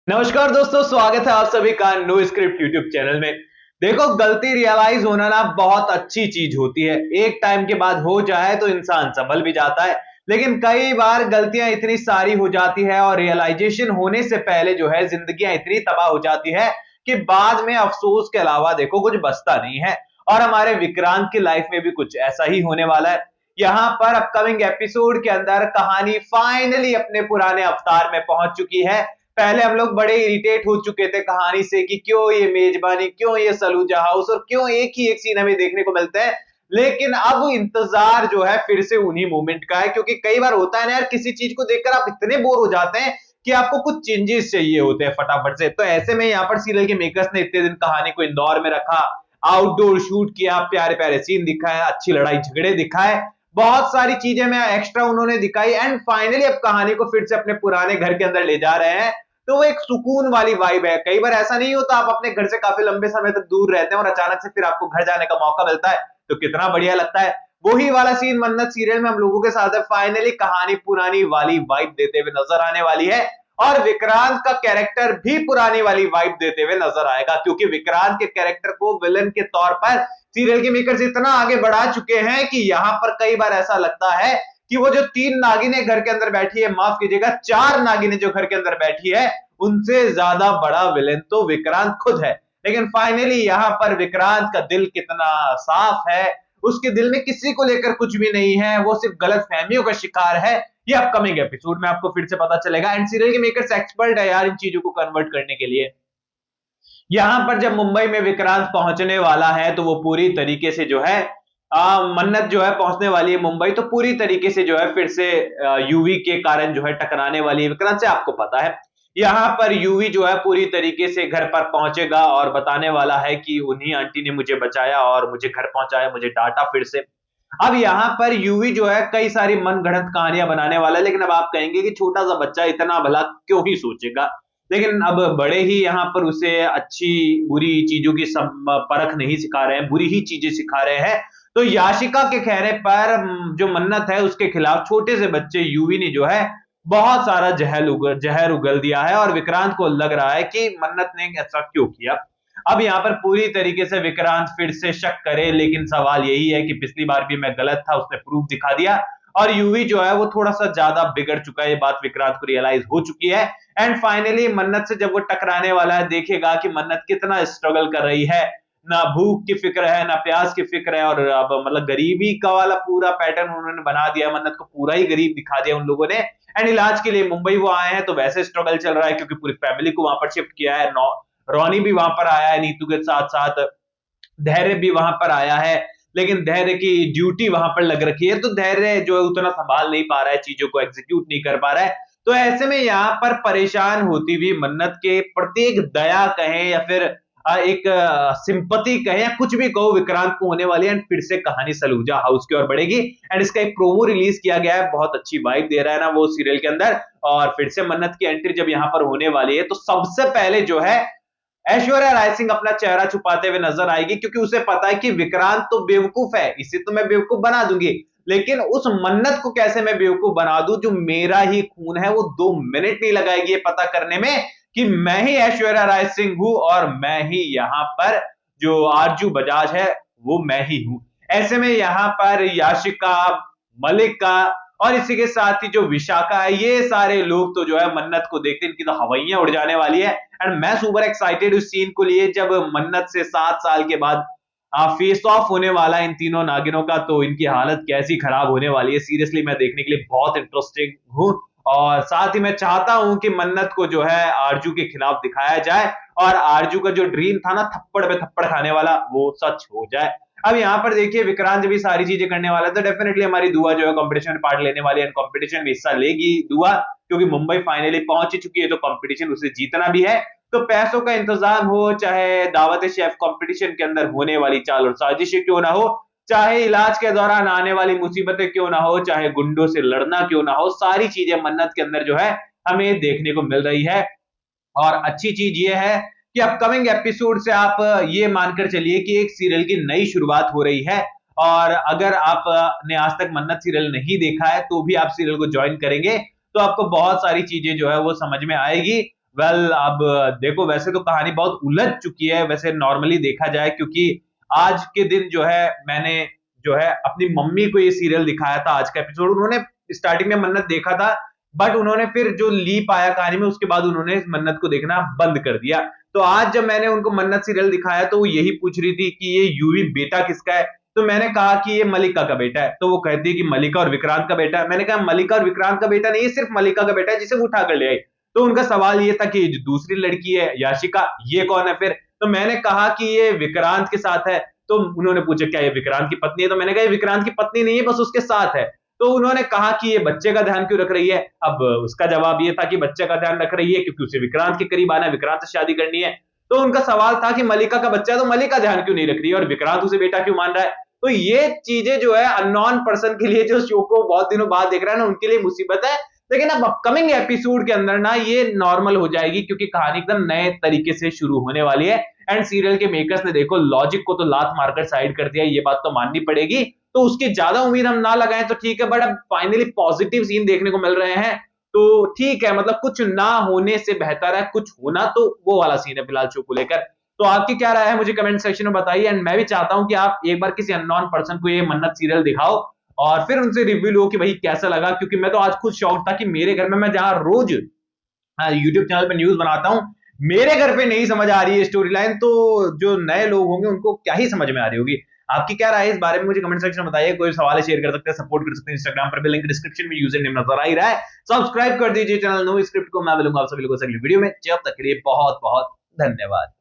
नमस्कार दोस्तों, स्वागत है आप सभी का नो स्क्रिप्ट यूट्यूब चैनल में। देखो, गलती रियलाइज होना ना बहुत अच्छी चीज होती है। एक टाइम के बाद हो जाए तो इंसान संभल भी जाता है, लेकिन कई बार गलतियां इतनी सारी हो जाती है और रियलाइजेशन होने से पहले जो है जिंदगियां इतनी तबाह हो जाती है कि बाद में अफसोस के अलावा देखो कुछ बचता नहीं है। और हमारे विक्रांत की लाइफ में भी कुछ ऐसा ही होने वाला है। यहाँ पर अपकमिंग एपिसोड के अंदर कहानी फाइनली अपने पुराने अवतार में पहुंच चुकी है। पहले हम लोग बड़े इरिटेट हो चुके थे कहानी से कि क्यों ये मेजबानी, क्यों ये सलूजा हाउस और क्यों एक ही एक सीन हमें देखने को मिलता है। लेकिन अब इंतजार जो है फिर से उन्हीं मोमेंट का है, क्योंकि कई बार होता है ना यार, किसी चीज को देखकर आप इतने बोर हो जाते हैं कि आपको कुछ चेंजेस चाहिए होते हैं फटाफट से। तो ऐसे में यहाँ पर सीरियल के मेकर्स ने इतने दिन कहानी को इंदौर में रखा, आउटडोर शूट किया, प्यारे प्यारे सीन दिखाए, अच्छी लड़ाई झगड़े दिखाए, बहुत सारी चीजें में एक्स्ट्रा उन्होंने दिखाई एंड फाइनली अब कहानी को फिर से अपने पुराने घर के अंदर ले जा रहे हैं। तो वो एक सुकून वाली वाइब है। कई बार ऐसा नहीं होता, आप अपने घर से काफी लंबे समय तक दूर रहते हैं और अचानक से फिर आपको घर जाने का मौका मिलता है, तो कितना बढ़िया लगता है। वही वाला सीन मन्नत सीरियल में हम लोगों के साथ है। फाइनली कहानी पुरानी वाली वाइब देते हुए नजर आने वाली है और विक्रांत का कैरेक्टर भी पुरानी वाली वाइब देते हुए नजर आएगा, क्योंकि विक्रांत के कैरेक्टर को विलन के तौर पर सीरियल के मेकर्स इतना आगे बढ़ा चुके हैं कि यहां पर कई बार ऐसा लगता है कि वो जो 3 नागिनें घर के अंदर बैठी है, माफ कीजिएगा 4 नागिनें जो घर के अंदर बैठी है, उनसे ज्यादा बड़ा विलेन तो विक्रांत खुद है। लेकिन फाइनली यहां पर विक्रांत का दिल कितना साफ है, उसके दिल में किसी को लेकर कुछ भी नहीं है, वो सिर्फ गलत फहमियों का शिकार है। ये अपकमिंग एपिसोड में आपको फिर से पता चलेगा एंड सीरियल के मेकर्स एक्सपर्ट है यार इन चीजों को कन्वर्ट करने के लिए। यहां पर जब मुंबई में विक्रांत पहुंचने वाला है तो वो पूरी तरीके से जो है मन्नत जो है पहुंचने वाली है मुंबई, तो पूरी तरीके से जो है फिर से यूवी के कारण जो है टकराने वाली है विक्रांत से, आपको पता है। यहाँ पर यूवी जो है पूरी तरीके से घर पर पहुंचेगा और बताने वाला है कि उन्हीं आंटी ने मुझे बचाया और मुझे घर पहुंचाया, मुझे डांटा फिर से। अब यहाँ पर यूवी जो है कई सारी मनगढ़ंत कहानियां बनाने वाला है, लेकिन अब आप कहेंगे कि छोटा सा बच्चा इतना भला क्यों ही सोचेगा। लेकिन अब बड़े ही यहाँ पर उसे अच्छी बुरी चीजों की सब परख नहीं सिखा रहे हैं, बुरी ही चीजें सिखा रहे हैं। तो याशिका के कहने पर जो मन्नत है उसके खिलाफ छोटे से बच्चे यूवी ने जो है बहुत सारा जहर उगल दिया है और विक्रांत को लग रहा है कि मन्नत ने ऐसा क्यों किया। अब यहाँ पर पूरी तरीके से विक्रांत फिर से शक करे, लेकिन सवाल यही है कि पिछली बार भी मैं गलत था, उसने प्रूफ दिखा दिया और यूवी जो है वो थोड़ा सा ज्यादा बिगड़ चुका है। ये बात विक्रांत को रियलाइज हो चुकी है एंड फाइनली मन्नत से जब वो टकराने वाला है, देखेगा कि मन्नत कितना स्ट्रगल कर रही है, ना भूख की फिक्र है ना प्यास की फिक्र है। और अब मतलब गरीबी का वाला पूरा पैटर्न उन्होंने बना दिया, मन्नत को पूरा ही गरीब दिखा दिया उन लोगों ने। एंड इलाज के लिए मुंबई वो आए हैं तो वैसे स्ट्रगल चल रहा है, क्योंकि पूरी फैमिली को वहां पर शिफ्ट किया है। रोनी भी वहां पर आया है नीतू के साथ साथ, धैर्य भी वहां पर आया है, लेकिन धैर्य की ड्यूटी वहां पर लग रखी है, तो धैर्य जो है उतना संभाल नहीं पा रहा है, चीजों को एग्जीक्यूट नहीं कर पा रहा है। तो ऐसे में यहाँ पर परेशान होती हुई मन्नत के प्रत्येक दया कहें या फिर एक सिंपति कहें या कुछ भी कहो, विक्रांत को होने वाली है एंड फिर से कहानी सलूजा हाउस की ओर बढ़ेगी। एंड इसका एक प्रोमो रिलीज किया गया है, बहुत अच्छी वाइब दे रहा है ना वो सीरियल के अंदर। और फिर से मन्नत की एंट्री जब यहाँ पर होने वाली है तो सबसे पहले जो है ऐश्वर्या राय सिंह अपना चेहरा छुपाते हुए नजर आएगी, क्योंकि उसे पता है कि विक्रांत तो बेवकूफ है, इसे तो मैं बेवकूफ बना दूंगी, लेकिन उस मन्नत को कैसे मैं बेवकूफ बना दूं जो मेरा ही खून है। वो 2 मिनट नहीं लगाएगी ये पता करने में कि मैं ही ऐश्वर्या राय सिंह हूं और मैं ही यहाँ पर जो आरजू बजाज है वो मैं ही हूं। ऐसे में यहाँ पर याशिका, मलिका और इसी के साथ ही जो विशाखा है, ये सारे लोग तो जो है मन्नत को देखते इनकी तो हवाइयां उड़ जाने वाली है। एंड मैं सुपर एक्साइटेड उस सीन को लिए जब मन्नत से 7 साल के बाद फेस ऑफ होने वाला है इन तीनों नागिनों का, तो इनकी हालत कैसी खराब होने वाली है। सीरियसली मैं देखने के लिए बहुत इंटरेस्टिंग हूं और साथ ही मैं चाहता हूं कि मन्नत को जो है आरजू के खिलाफ दिखाया जाए और आरजू का जो ड्रीम था ना थप्पड़ पे थप्पड़ खाने वाला, वो सच हो जाए। अब यहाँ पर देखिए विक्रांत भी सारी चीजें करने वाला है, तो डेफिनेटली हमारी दुआ जो है कंपटीशन में पार्ट लेने वाली है, कंपटीशन में हिस्सा लेगी दुआ, क्योंकि मुंबई फाइनली पहुंच चुकी है तो कंपटीशन उसे जीतना भी है। तो पैसों का इंतजाम हो, चाहे दावत शेफ कंपटीशन के अंदर होने वाली चाल और साजिशें क्यों ना हो, चाहे इलाज के दौरान आने वाली मुसीबतें क्यों ना हो, चाहे गुंडों से लड़ना क्यों ना हो, सारी चीजें मन्नत के अंदर जो है हमें देखने को मिल रही है। और अच्छी चीज ये है कि अपकमिंग एपिसोड से आप ये मानकर चलिए कि एक सीरियल की नई शुरुआत हो रही है। और अगर आपने आज तक मन्नत सीरियल नहीं देखा है तो भी आप सीरियल को ज्वाइन करेंगे तो आपको बहुत सारी चीजें जो है वो समझ में आएगी। वेल अब देखो, वैसे तो कहानी बहुत उलझ चुकी है वैसे नॉर्मली देखा जाए, क्योंकि आज के दिन जो है मैंने जो है अपनी मम्मी को ये सीरियल दिखाया था आज का एपिसोड। उन्होंने स्टार्टिंग में मन्नत देखा था, बट उन्होंने फिर जो लीप आया कहानी में उसके बाद उन्होंने इस मन्नत को देखना बंद कर दिया। तो आज जब मैंने उनको मन्नत सीरियल दिखाया तो वो यही पूछ रही थी कि ये यूवी बेटा किसका है। तो मैंने कहा कि ये मलिका का बेटा है। तो वो कहती है कि मलिका और विक्रांत का बेटा है। मैंने कहा मलिका और विक्रांत का बेटा नहीं, सिर्फ मलिका का बेटा है जिसे वो उठा कर ले आई। तो उनका सवाल ये था कि जो दूसरी लड़की है याशिका, ये कौन है फिर। तो मैंने कहा कि ये विक्रांत के साथ है। तो उन्होंने पूछा क्या ये विक्रांत की पत्नी है। तो मैंने कहा ये विक्रांत की पत्नी नहीं है, बस उसके साथ है। तो उन्होंने कहा कि ये बच्चे का ध्यान क्यों रख रही है। अब उसका जवाब ये था कि बच्चे का ध्यान रख रही है क्योंकि उसे विक्रांत के करीब आना है, विक्रांत से शादी करनी है। तो उनका सवाल था कि मलिका का बच्चा है तो मलिका ध्यान क्यों नहीं रख रही है और विक्रांत उसे बेटा क्यों मान रहा है। तो ये चीजें जो है अननोन पर्सन के लिए, जो शो को बहुत दिनों बाद देख रहा है ना, उनके लिए मुसीबत है। लेकिन अब अपकमिंग एपिसोड के अंदर ना ये नॉर्मल हो जाएगी, क्योंकि कहानी एकदम नए तरीके से शुरू होने वाली है। एंड सीरियल के मेकर्स ने देखो लॉजिक को तो लात मारकर साइड कर दिया, ये बात तो माननी पड़ेगी। तो उसकी ज्यादा उम्मीद हम ना लगाएं तो ठीक है, बट अब फाइनली पॉजिटिव सीन देखने को मिल रहे हैं तो ठीक है। मतलब कुछ ना होने से बेहतर है कुछ होना, तो वो वाला सीन है फिलहाल शो को लेकर। तो आपकी क्या राय है मुझे कमेंट सेक्शन में बताइए। एंड मैं भी चाहता हूं कि आप एक बार किसी अननोन पर्सन को ये मन्नत सीरियल दिखाओ और फिर उनसे रिव्यू लो कि भाई कैसा लगा। क्योंकि मैं तो आज खुद शौक था कि मेरे घर में, मैं जहां रोज यूट्यूब चैनल पे न्यूज बनाता हूं, मेरे घर पे नहीं समझ आ रही है स्टोरी लाइन, तो जो नए लोग होंगे उनको क्या ही समझ में आ रही होगी। आपकी क्या राय है इस बारे में मुझे कमेंट सेक्शन में बताइए। कोई सवाल शेयर कर सकते हैं, सपोर्ट कर सकते हैं इंस्टाग्राम पर भी, लिंक डिस्क्रिप्शन में यूजर नेम नजर आ ही रहा है। सब्सक्राइब कर दीजिए चैनल नो स्क्रिप्ट को। मैं मिलूंगा आप सभी लोगों से अगली वीडियो में। जब तक के लिए बहुत बहुत धन्यवाद।